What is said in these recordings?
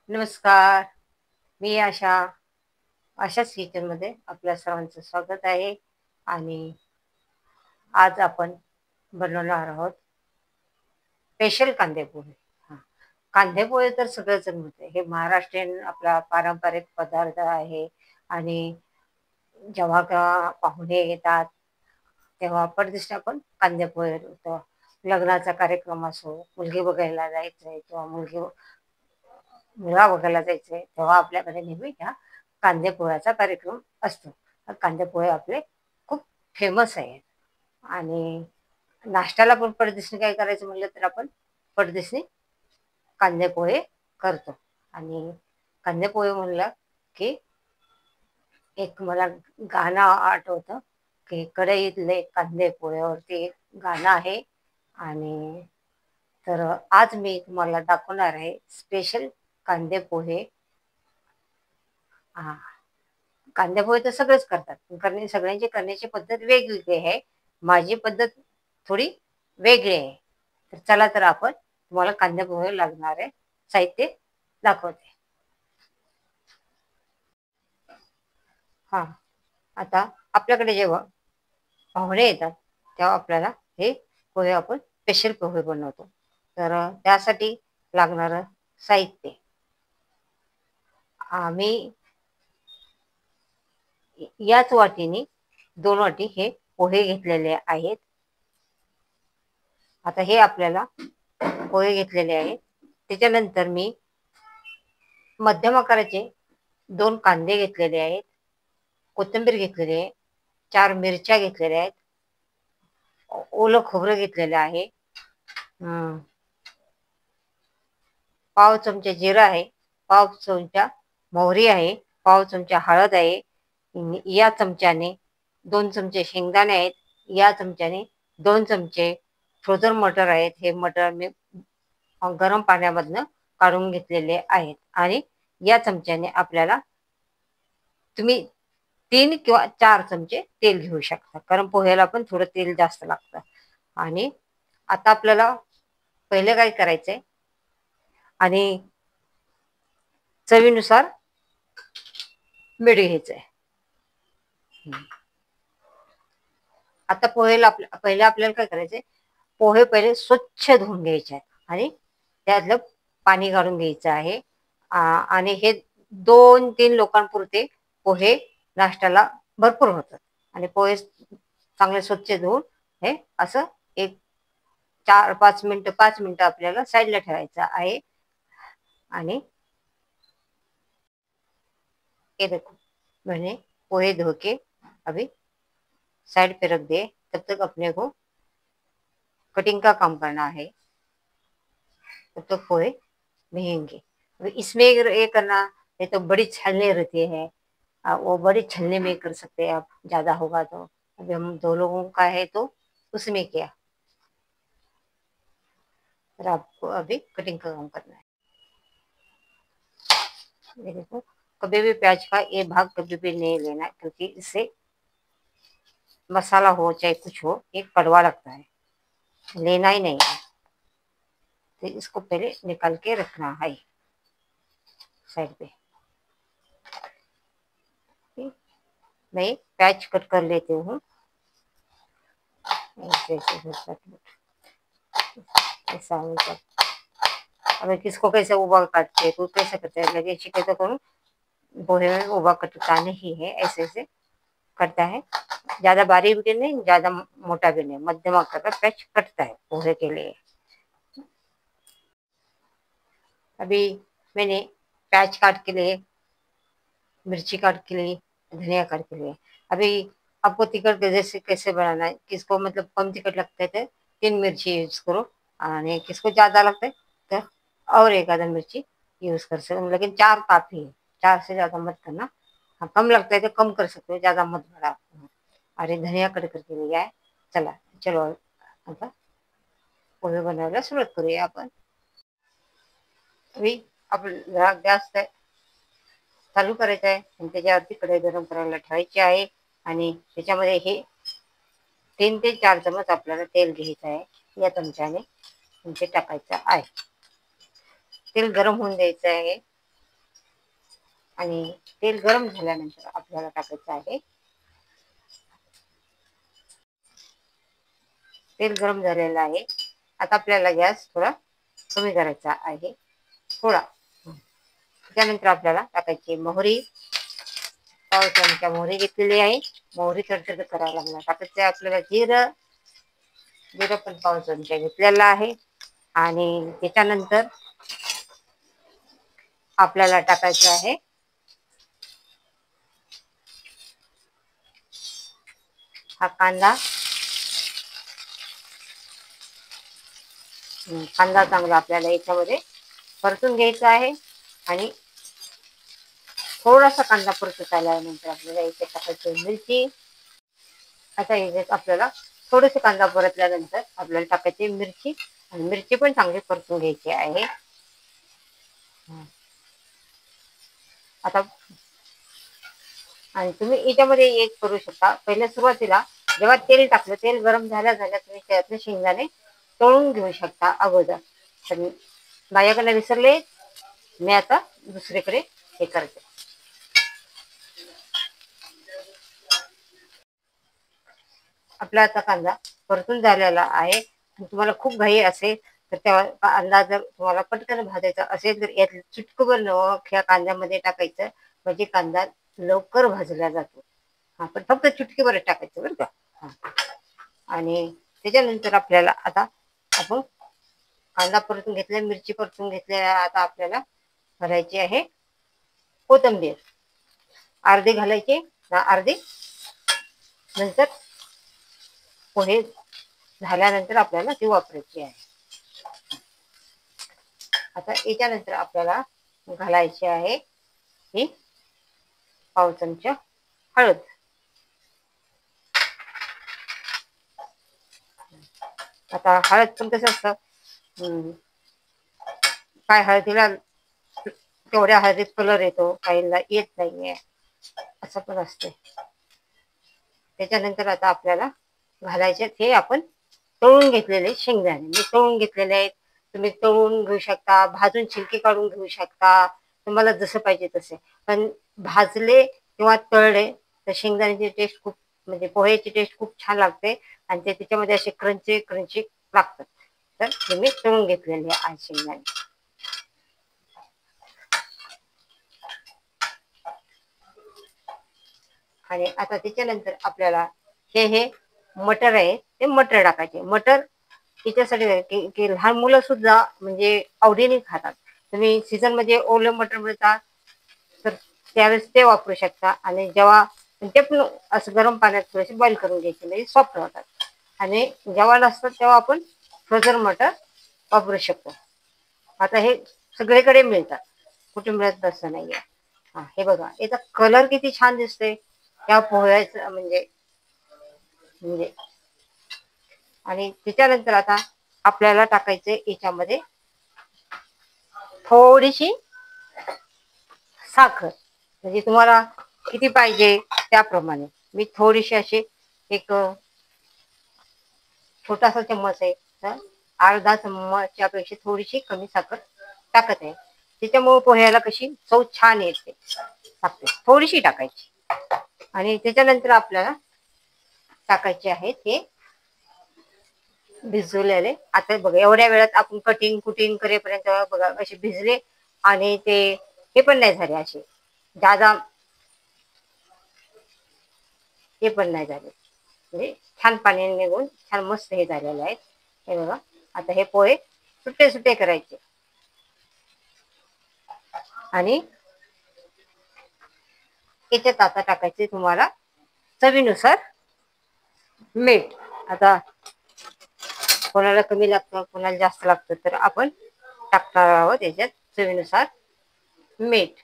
नमस्कार. मी आशाच किचनमध्ये आपल्या सर्वांचं स्वागत आहे. आणि आज आपण बनवणार आहोत स्पेशल कांदे पोहे. हां, कांदे पोहे तर सगळेजण म्हणते हे महाराष्ट्रीयन आपला पारंपरिक पदार्थ आहे. आणि जेव्हा केव्हा पाहुणे येतात तेव्हा परदेशी आपण कांदे पोहे होतं. लग्नाचा कार्यक्रम असो, मुलगी बघायला जायचंय किंवा मुलगा बघायला जायचंय, तेव्हा आपल्याकडे नेहमी ह्या कांदे पोह्याचा कार्यक्रम असतो. कांदे पोहे आपले खूप फेमस आहेत. आणि नाश्त्याला पण परदेशी काय करायचं म्हटलं तर आपण परदेशी कांदे पोहे करतो. आणि कांदे पोहे म्हणलं की एक मला गाणं आठवतं की कढईतले कांदे पोह्यावरती एक गाणं आहे. आणि तर आज मी तुम्हाला दाखवणार आहे स्पेशल कांदे पोहे. हा, कांदे पोहे तर सगळेच करतात, सगळ्यांची करण्याची पद्धत वेगवेगळी आहे. माझी पद्धत थोडी वेगळी आहे. तर चला तर आपण तुम्हाला कांदे पोहे लागणारे साहित्य दाखवते. हा, आता आपल्याकडे जेव्हा पाहुणे येतात तेव्हा आपल्याला हे पोहे आपण स्पेशल पोहे बनवतो. तर त्यासाठी लागणारं साहित्य आम्ही याच वाटीने 2 वाटी हे पोहे घेतलेले आहेत. आता हे आपल्याला पोहे घेतलेले आहेत. त्याच्यानंतर मी मध्यम आकाराचे 2 कांदे घेतलेले आहेत, कोथिंबीर घेतलेली आहे, 4 मिरच्या घेतलेल्या आहेत, ओलं खोबरं घेतलेलं आहे, पाव चमचा जिरा आहे, पाव चमचा मोहरी आहे, पाव चमचा हळद आहे, या चमच्याने 2 चमचे शेंगदाणे आहेत, या चमच्याने 2 चमचे फ्रोझन मटर आहेत. हे मटर मी गरम पाण्यामधनं काढून घेतलेले आहेत. आणि या चमच्याने आपल्याला तुम्ही 3 किंवा 4 चमचे तेल घेऊ शकता, कारण पोह्याला पण थोडं तेल जास्त लागतं. आणि आता आपल्याला पहिले काय करायचंय, आणि चवीनुसार मीठ घ्यायचंय. आता पहिले आपल्याला काय करायचंय, पोहे पहिले स्वच्छ धुवून घ्यायचे आहेत आणि त्यातलं पाणी काढून घ्यायचं आहे. आणि हे 2-3 लोकांपुरते पोहे नाश्त्याला भरपूर होतात. आणि पोहे चांगले स्वच्छ धुवून हे असं एक 4-5 मिनिटं 5 मिनिटं आपल्याला साईडला ठेवायचं आहे. आणि ये देखो, मैंने पोहे धो के अभी साइड पे रख दिए. तब तक अपने को कटिंग का काम करना है, तब तक पोहे भीगेंगे. इसमें ये करना, ये तो बड़ी छलनी रहती है, वो बड़ी छलनी में कर सकते हैं आप, ज़्यादा होगा तो. अभी हम 2 लोगों का है तो उसमें क्या, फिर आपको अभी कटिंग का काम करना है. ये देखो, कभी भी प्याज का ये भाग कभी भी नहीं लेना, क्योंकि इससे मसाला हो चाहे कुछ हो, ये कड़वा लगता है, लेना ही नहीं है. तो इसको पहले निकाल के रखना है साइड पे. मैं प्याज कट कर लेती हूँ ऐसा. अब किसको कैसे उबा काटते, कोई कैसे करते हैं, लेकिन शिकायत करूँ पोहे में उबा कटता नहीं है, ऐसे ऐसे करता है. ज़्यादा बारीक भी नहीं, ज़्यादा मोटा भी नहीं, मध्यम आकार का प्याज कटता है पोहे के लिए. अभी मैंने प्याज काट के लिए, मिर्ची काट के लिए, धनिया काट के लिए. अभी आपको तिखट जैसे कैसे बनाना है, किसको मतलब कम तिखट लगता है तो 3 मिर्ची यूज करो, आणि किसको ज़्यादा लगता है तो और 1 आधा मिर्ची यूज कर सकते हो, लेकिन 4 काफ़ी है, 4 से ज़्यादा मत करना. हाँ, कम लगता है तो कम कर सकते हो, ज़्यादा मत बढ़ा. अरे धनिया कट करके लिया है. चलो आता पोहे बनवायला सुरुवात करूया आपण. अभी आपल्याला गॅस चालू करायचं आहे आणि त्याच्यावरती कढई गरम करायला ठेवायची आहे. आणि त्याच्यामध्ये हे 3 ते 4 चमच आपल्याला तेल घ्यायचं आहे. या चमच्याने ते टाकायचं आहे. तेल गरम होऊन द्यायचं आहे. आणि तेल गरम झाल्यानंतर आपल्याला टाकायचं आहे. तेल गरम झालेलं आहे. आता आपल्याला गॅस थोडा कमी करायचा आहे, थोडा. त्यानंतर आपल्याला टाकायची मोहरी. पाव चमचा मोहरी घेतलेली आहे. मोहरी तडतड करायला लागणार. टाकायचं आपल्याला जिरं. जिरं पण पाव चमचा घेतलेला आहे. आणि त्याच्यानंतर आपल्याला टाकायचं आहे हा कांदा. कांदा चांगला आपल्याला याच्यामध्ये परतून घ्यायचा आहे. आणि थोडासा कांदा परतत आल्यानंतर आपल्याला इथे टाकायची मिरची. आता याच्यात आपल्याला थोडेसे कांदा परतल्यानंतर आपल्याला टाकायची मिरची. आणि मिरची पण चांगली परतून घ्यायची आहे. आता आणि तुम्ही याच्यामध्ये एक करू शकता. पहिल्या सुरुवातीला जेव्हा तेल टाकलं, तेल गरम झाल्या तुम्ही त्यातले शेंगदाणे तळून घेऊ शकता अगोदर. तर माझ्याकडे विसरले, मी आता दुसरीकडे हे करते. आपला आता कांदा परतून झालेला आहे. तुम्हाला खूप घाई असेल तर तेव्हा कांदा जर तुम्हाला पटकन भाजायचा असेल तर यात चुटकभर नमक ह्या कांद्यामध्ये टाकायचं, म्हणजे कांदा लवकर भाजला जातो. पण फक्त चुटकीभर टाकायचं बरं का. आणि त्याच्यानंतर आपल्याला आता आपण कांदा परतून घेतला, मिरची परतून घेतल्या. आता आपल्याला घालायची आहे कोथिंबीर. अर्धी घालायची, अर्धी नंतर पोहे झाल्यानंतर आपल्याला ती वापरायची आहे. आता याच्यानंतर आपल्याला घालायची आहे ही पाव चमचा हळद. आता हळद पण कसं असतं, काय हळदीला तेवढ्या हळदीत कलर येतो, काहींना येत नाहीये, असं पण असते. त्याच्यानंतर आता आपल्याला घालायचे हे आपण तळून घेतलेले शेंगदाणे. मी तळून घेतलेले आहेत. तुम्ही तळून घेऊ शकता, भाजून छिलके काढून घेऊ शकता, तुम्हाला जसं पाहिजे तसे. पण भाजले किंवा तळले तर शेंगदाण्याची टेस्ट खूप, म्हणजे पोह्याची टेस्ट खूप छान लागते. आणि ते त्याच्यामध्ये असे क्रंची क्रंची लागतात. तर तुम्ही तळून घेतलेले आहे शेंगदाणे. आणि आता त्याच्यानंतर आपल्याला हे मटर आहे ते मटर टाकायचे. मटर याच्यासाठी की लहान मुलं सुद्धा म्हणजे आवडीने खातात. तुम्ही सीझन मध्ये ओलं मटर मिळतात तर त्यावेळेस ते वापरू शकता. आणि जेव्हा ते पण असं गरम पाण्यात थोडेसे बॉईल करून घ्यायचे, म्हणजे सॉफ्ट होतात. आणि जेव्हा नसतात तेव्हा आपण फ्रोझन मटर वापरू शकतो. आता हे सगळीकडे मिळतात, कुठे मिळत असं नाहीये. हे बघा, याचा कलर किती छान दिसतोय त्या पोह्याचं, म्हणजे म्हणजे आणि त्याच्यानंतर आता आपल्याला टाकायचे याच्यामध्ये थोडीशी साखर. म्हणजे तुम्हाला किती पाहिजे त्याप्रमाणे. मी थोडीशी अशी एक छोटासा चम्मच आहे तर अर्धा चम्मचपेक्षा थोडीशी कमी साखर टाकत आहे. त्याच्यामुळे पोह्याला कशी चव छान येते. टाकते थोडीशी टाकायची. आणि त्याच्यानंतर आपल्याला टाकायचे आहे ते भिजवलेले. आता बघा, एवढ्या वेळात आपण कटिंग कुटिंग करेपर्यंत बघा असे भिजले. आणि ते हे पण नाही झाले, असे जादा हे पण नाही झाले, म्हणजे छान पाणी निघून छान मस्त हे झालेले आहेत. हे बघा, आता हे पोहे सुट्टे सुट्टे करायचे. आणि याच्यात आता टाकायचे तुम्हाला चवीनुसार मीठ. आता कोणाला कमी लागतं, कोणाला जास्त लागतं, तर आपण टाकणार आहोत याच्यात चवीनुसार मीठ.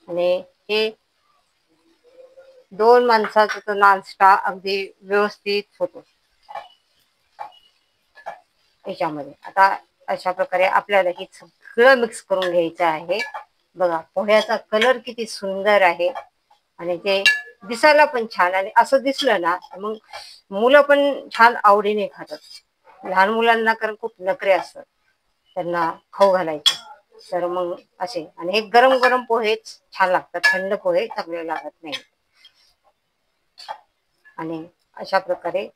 आणि हे 2 माणसाचा तर नाश्ता अगदी व्यवस्थित होतो याच्यामध्ये. आता अशा प्रकारे आपल्याला हे सगळं मिक्स करून घ्यायचं आहे. बघा, पोह्याचा कलर किती सुंदर आहे आणि ते दिसायला पण छान. आणि असं दिसलं ना मग मुलं पण छान आवडीने खातात. लहान मुलांना कारण खूप नखरे असतात त्यांना खाऊ घालायचे. तर मग असे, आणि हे गरम गरम पोहेच छान लागतात, थंड पोहे चांगले लागत नाही. आणि अशा प्रकारे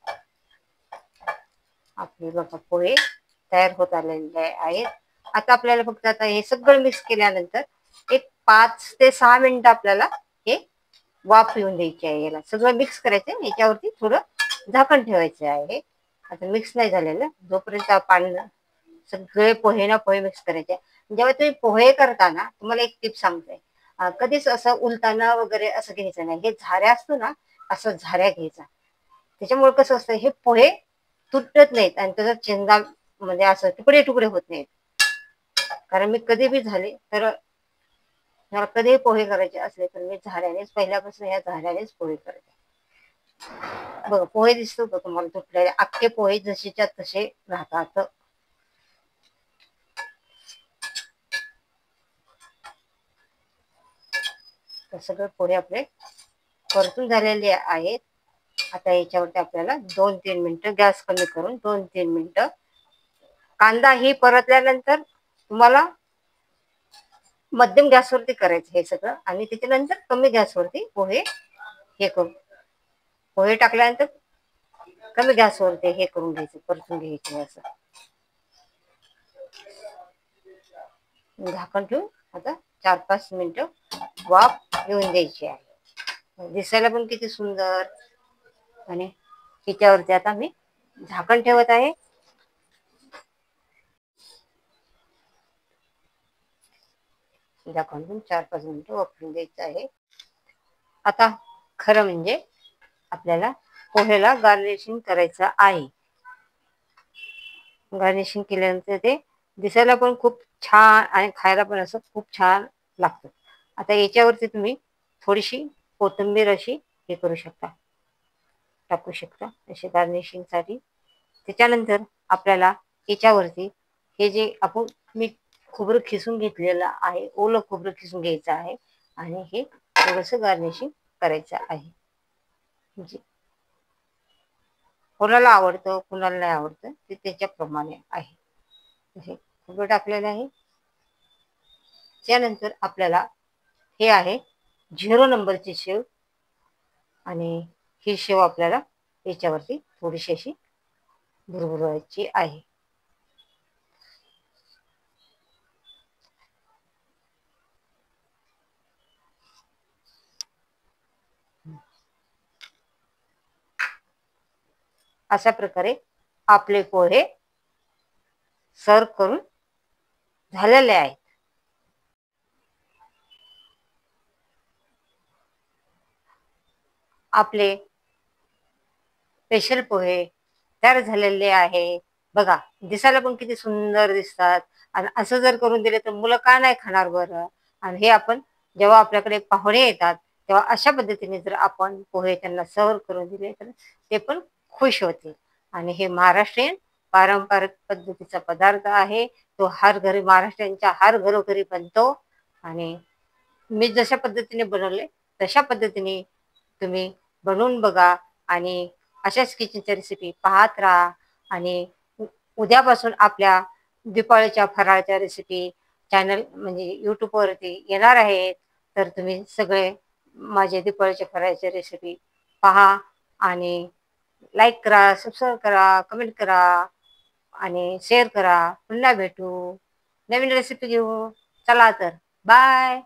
आपले बघा पोहे तयार होत आलेले आहेत. आता आपल्याला फक्त आता हे सगळं मिक्स केल्यानंतर एक 5 ते 6 मिनिटं आपल्याला हे वाफ येऊन द्यायची आहे. याला सगळं मिक्स करायचं, याच्यावरती थोडं झाकण ठेवायचं आहे. आता मिक्स नाही झालेलं, जोपर्यंत पाणी सगळे पोहे ना पोहे मिक्स करायचे. जेव्हा तुम्ही पोहे करताना तुम्हाला एक टिप सांगते, कधीच असं उलताना वगैरे असं घ्यायचं नाही. हे झाऱ्या असतो ना, असं झाऱ्या घ्यायचा. त्याच्यामुळे कसं असतं, हे पोहे तुटत नाहीत आणि त्याचा चेंदा म्हणजे असं तुकडे तुकडे होत नाहीत. कारण मी कधी बी झाले तर मला कधीही पोहे करायचे असले तर मी झाऱ्यानेच, पहिल्यापासून या झाऱ्यानेच पोहे करते. बघ पोहे दिसतो का तुम्हाला तुटलेले? अख्खे पोहे जसेच्या तसे राहतात. सगळे पोहे आपले परतून झालेले आहेत. आता याच्यावरती आपल्याला 2-3 मिनिटं गॅस कमी करून 2-3 मिनिटं, कांदा ही परतल्यानंतर तुम्हाला मध्यम गॅसवरती करायचं हे सगळं, आणि त्याच्यानंतर कमी गॅसवरती पोहे हे करून, पोहे टाकल्यानंतर कमी गॅसवरती हे करून घ्यायचं, परतून घ्यायचं. असं झाकण ठेवून आता 4-5 मिनिटं वाफ येऊन द्यायची आहे. दिसायला पण किती सुंदर. आणि त्याच्यावरती आता मी झाकण ठेवत आहे. झाकण 4-5 मिनिटं वाफवून द्यायचं आहे. आता खरं म्हणजे आपल्याला पोहेला गार्निशिंग करायचं आहे. गार्निशिंग केल्यानंतर ते दिसायला पण खूप छान आणि खायला पण असं खूप छान लागतं. आता याच्यावरती तुम्ही थोडीशी कोथिंबीर अशी हे करू शकता, टाकू शकता अशी गार्निशिंगसाठी. त्याच्यानंतर आपल्याला याच्यावरती हे जे आपण मी खोबरं खिसून घेतलेलं आहे, ओलं खोबरं खिसून घ्यायचं आहे आणि हे थोडंसं गार्निशिंग करायचं आहे. म्हणजे कोणाला आवडतं कोणाला नाही आवडतं ते त्याच्याप्रमाणे आहे. हे खोबरं टाकलेलं आहे. त्यानंतर आपल्याला हे आहे 0 नंबरची शेव, आणि ही शेव आपल्याला याच्यावरती थोडीशी अशी भुरभुरवायची आहे. अशा प्रकारे आपले पोहे सर्व करून झालेले आहेत. आपले स्पेशल पोहे तयार झालेले आहे. बघा दिसायला पण किती सुंदर दिसतात. आणि असं जर करून दिले तर मुलं का नाही खाणार बरं? आणि हे आपण जेव्हा आपल्याकडे पाहुणे येतात तेव्हा अशा पद्धतीने जर आपण पोहे त्यांना सर्व करून दिले तर ते पण खुश होतील. आणि हे महाराष्ट्रीयन पारंपरिक पद्धतीचा पदार्थ आहे. तो हर घरी, महाराष्ट्रांच्या हर घरोघरी बनतो. आणि मी जशा पद्धतीने बनवले तशा पद्धतीने तुम्ही बनवून बघा. आणि अशाच किचनच्या रेसिपी पाहत राहा. आणि उद्यापासून आपल्या दिपाळीच्या फराळच्या रेसिपी चॅनल म्हणजे यूट्यूबवरती येणार आहेत. तर तुम्ही सगळे माझे दिपाळीच्या फराळच्या रेसिपी पहा आणि लाईक करा, सबस्क्राईब करा, कमेंट करा आणि शेअर करा. पुन्हा भेटू, नवीन रेसिपी घेऊ. चला तर बाय.